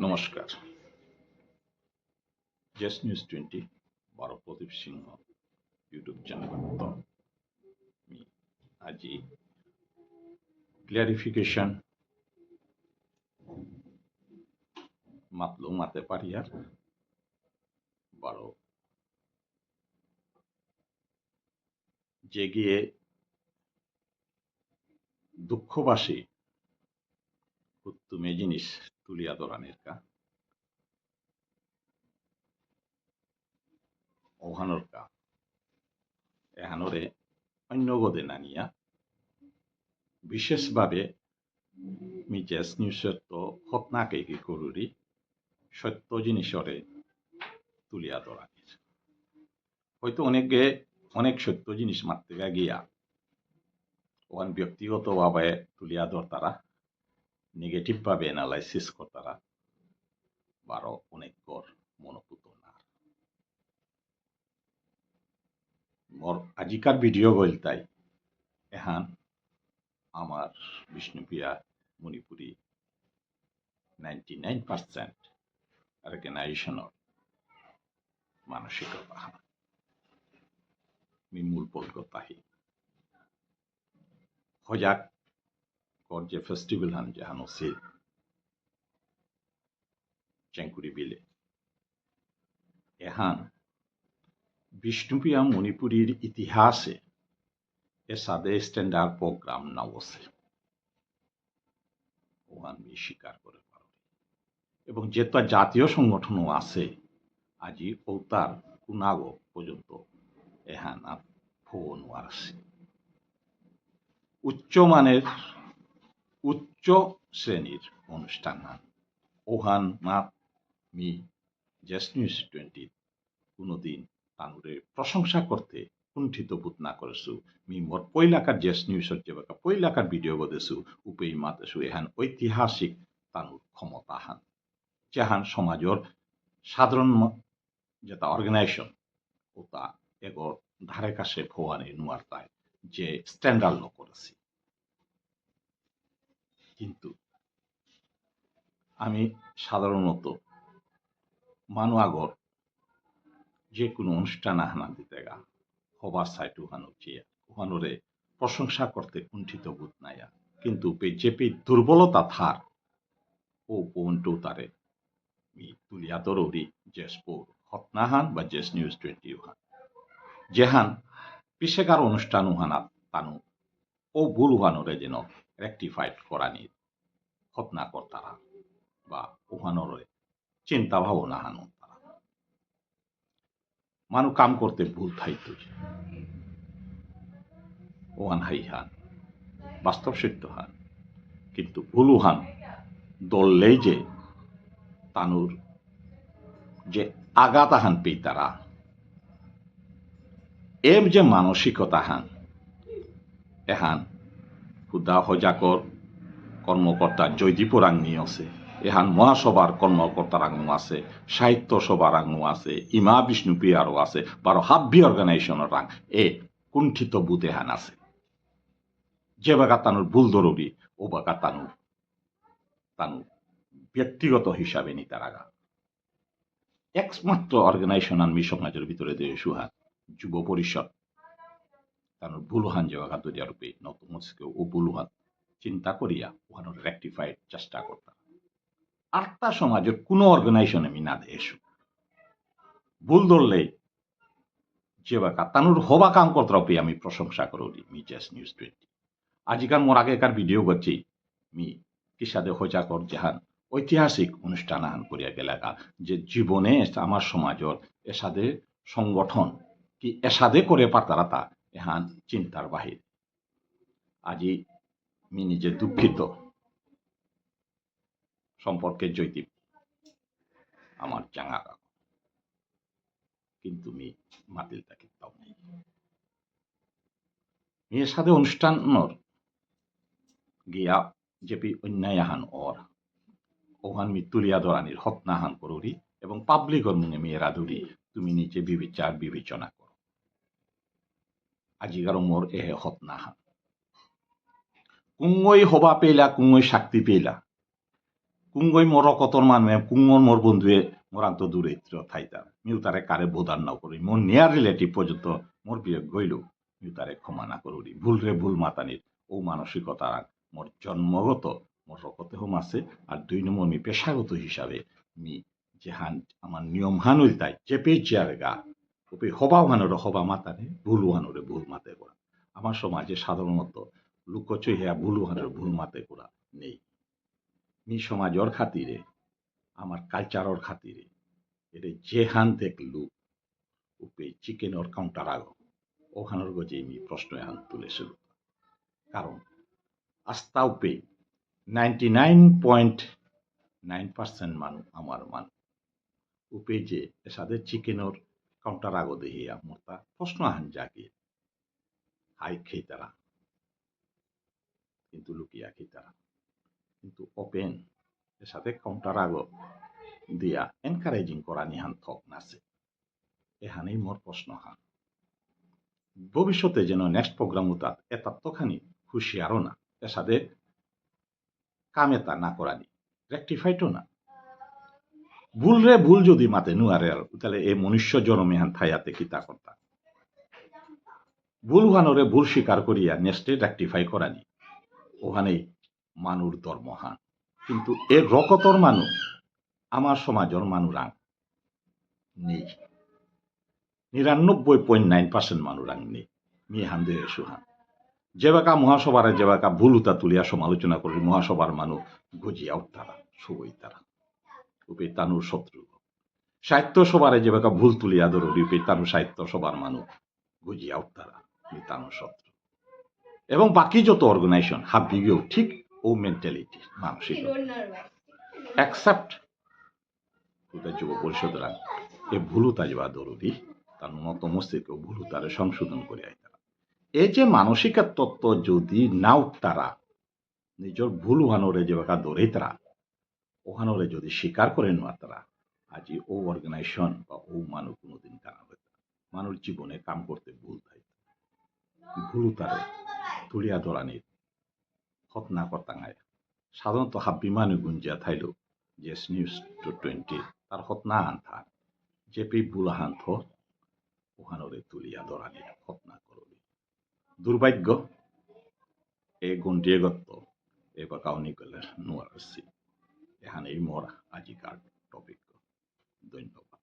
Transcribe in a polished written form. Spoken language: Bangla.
নমস্কার। জেস নিউজ 20 বারো প্রদীপ সিংহ ইউটিউব চ্যানেল আজি ক্লিয়ারিফিকেশন মাতলো মাতে পারিয়ার বারো যে গিয়ে দুঃখবাসী কুত্তুমে জিনিস তুলিয়া দরানের কা ওহানোর কা এহানোরে অন্য গদে নানিয়া বিশেষভাবে মি জেস নিউজের তো হতনাকে কি করুরি সত্য জিনিসরে তুলিয়া দরানির হয়তো অনেক সত্য জিনিস মারতে গিয়া ওখান ব্যক্তিগতভাবে তুলিয়া ধর তারা নেগেটিভ ভাবে অ্যানালাইসিস করতারা বারো অনেক কর মনোপুত না মোর আজিকার ভিডিও গইল তাই এহান আমার বিষ্ণুপ্রিয়া মণিপুরী 99% অর্গানাইজেশনের মানসিকতা মূল পলকতাহি হজাক কর যে ফেস্টিভ্যাল হান জাহান ওসিল চেঙ্কুরি বিলে এহান বিষ্ণুপ্রিয়া মণিপুরীর ইতিহাসে এ সাদে স্ট্যান্ডার্ড প্রোগ্রাম না বসে ওহান স্বীকার করে পারে এবং যেহেতু জাতীয় সংগঠনও আছে আজি ওতার কুনাগো পর্যন্ত এহান ফোন আছে উচ্চমানের উচ্চ শ্রেণীর অনুষ্ঠান ওহান মাত মি জেস নিউজ 20 কোনোদিন তানুরে প্রশংসা করতে কুণ্ঠিত বোধ না করেছু মি মোর পৈলাকার জেস নিউজের যে পৈলাকার ভিডিও বদেছু উপেই মাতেছু এহান ঐতিহাসিক তানুর ক্ষমতা হান যেহান সমাজের সাধারণ যেটা অর্গানাইজেশন ওটা এগর ধারে কাছে ভোয়ানি নুয়ারতায় যে স্ট্যান্ডার্ড ল করেছি কিন্তু আমি সাধারণত মানু আগর যে কোনো অনুষ্ঠান আহানা দিতে গা হবার সাইট উহানো চিয়া উহানোরে প্রশংসা করতে কুণ্ঠিত বোধ নাইয়া কিন্তু যেপি দুর্বলতা থার ও পৌনটো তারে তুলিয়া দরৌরি জেসপুর হতনাহান বা জেস নিউজ 20 উহান যেহান পিছেকার অনুষ্ঠান উহানা তানু ও ভুল উহানোরে যেন রেকটিফাইড করানি হতনা কর্তারা বা উহানোরে চিন্তা ভাবনা হানো তারা মানু কাম করতে ভুল থাইতো ওহান হাই হান বাস্তব সত্য হান কিন্তু ভুল উহান দললেই যে তানুর যে আঘাত আহান পেই তারা এর যে মানসিকতা হান এহান হুদা হজাকর কর্মকর্তা জয়দীপুর আংনি আছে এহান মহাসভার কর্মকর্তার আংনু আছে সাহিত্য সভার আংনু আছে ইমা বিষ্ণুপ্রিয়ারও আছে বারো হাব্বি অর্গানাইজেশনের রাং এ কুণ্ঠিত বুধ এহান আছে যে বাগা তানুর ভুল দরুরি ও বাগা তানুর ব্যক্তিগত হিসাবে নি তার আগা একমাত্র অর্গানাইজেশন আমি সমাজের ভিতরে দিয়ে সুহান যুব পরিষদ তানুর ভুলহান যে বাগা তৈরি রূপে নতুন ও ভুলহান চিন্তা করিয়া ওখানে রেকটিফাইড চেষ্টা করতাম আটটা সমাজের কোনো অর্গানাইজেশন আমি না দেশু ভুল ধরলে যে বাকা তানুর হবা কাম করতে আমি প্রশংসা করি মি জেস নিউজ 20 আজিকার মোর আগেকার ভিডিও করছি মি কিসাদে হজাকর জাহান ঐতিহাসিক অনুষ্ঠান আহান করিয়া গেলাকা যে জীবনে আমার সমাজের এসাদে সংগঠন কি এসাদে করে পারতারা তা এহান চিন্তার বাহির আজি মি নিজে দুঃখিত সম্পর্কে জৈতিক আমার চাঙা কিন্তু মি মাতিল তাকে তাও নেই মেয়ের সাথে অনুষ্ঠান গিয়া যেপি অন্যায় আহান ওহান মি তুলিয়া ধরানির হতনাহান করুরি এবং পাবলিকর মুনে মেয়েরা ধরি তুমি নিজে বিবেচনা করো আজিকার মোর এহে হতনাহান কুঙ্গই হবা পেলা কুঙ্গই শক্তি পেলা কুঙ্গই মর কতর মানে কুঙ্গর মোর বন্ধুয়ে মোরান্ত দূরে থাইতার মিউ তারে কারে বোধার না করি মোর নিয়ার রিলেটিভ পর্যন্ত মোর বিয়ে গইল মিউ তারে ক্ষমা না করি ভুল রে ভুল মাতানির ও মানসিকতা মোর জন্মগত মোর রকতে হোম আছে আর 2 নম্বর মি পেশাগত হিসাবে মি যেহান আমার নিয়ম হানুই তাই চেপে চেয়ার গা ওপে হবা হানোরে হবা মাতানে ভুল হানোরে ভুল মাতে করা আমার সমাজে সাধারণত লুকোচই হেয়া ভুল হানোরে ভুল মাতে করা নেই মি সমাজর খাতিরে আমার কালচারর খাতিরে এটা যেহান দেখলু উপে চিকেনর কাউন্টার আগ ওখানোর গজে মি প্রশ্ন এহান তুলেছিল কারণ আস্থা উপে 99.9% মানুষ আমার মানুষ উপে যে এসাদের চিকেনর কাউন্টার আগ দেহিয়া মোরতা প্রশ্ন আহান জাগে হাই খেই তারা কিন্তু লুকিয়া খেই তারা কিন্তু ওপেন এসাথে কাউন্টার আগ দিয়া এনকারেজিং করা নিহান থক নাছে এহানেই মোর প্রশ্ন হান ভবিষ্যতে যেন নেক্সট প্রোগ্রাম উতাত এতাত্তখানি হুঁশিয়ারও না এর সাথে কামেতা না করানি রেক্টিফাইটও না ভুল রে ভুল যদি মাতে নুয়ারে আর তাহলে এই মনুষ্য জনমে হান থাইয়াতে কিতা করতা ভুল হানরে ভুল স্বীকার করিয়া নেক্সটে রেক্টিফাই করানি ওখানেই মানুর ধর্ম হান কিন্তু এর রকতর মানুষ আমার সমাজের মানুরাং নেই 99.9% মানুরাং নেই মি হান্দে সুহান যেবাকা মহাসভারে যেবাকা ভুল উতা তুলিয়া সমালোচনা করি মহাসভার মানুষ গজিয়া উত্তারা সবই তারা উপে তানুর শত্রু সাহিত্য সভারে যেবাকা ভুল তুলিয়া ধরি উপে তানু সাহিত্য সভার মানুষ গজিয়া উত্তারা তানুর শত্রু এবং বাকি যত অর্গানাইজেশন হাবিগেও ঠিক ও মেন্টালিটি মানসিক অ্যাকসেপ্ট যুব পরিষদরা এ ভুলুতা যাওয়া জরুরি তার মত মস্তিষ্ক ভুলুতারে সংশোধন করে আইতারা এই যে মানসিক তত্ত্ব যদি নাও তারা নিজের ভুল ওহানোরে যেবাকা ধরে তারা ওহানোরে যদি স্বীকার করে নেওয়া তারা আজি ও অর্গানাইজেশন বা ও মানুষ কোনোদিন কানা হইত মানুষ জীবনে কাম করতে ভুল থাই ভুলুতারে তুলিয়া ধরানির হত না করতাঙায় সাধারণত হাব্বি মানুষ গুঞ্জিয়া থাইল যে নিউজ 20 তার হত না আনথার জেপি বুলাহান থ ওহানোরে তুলিয়া ধরানির হত না করবি দুর্ভাগ্য এই গন্ডিয়ে গত্ত এবার কাউনি গেলে নোয়ার আসছি এখানেই মোর আজিকার টপিক ধন্যবাদ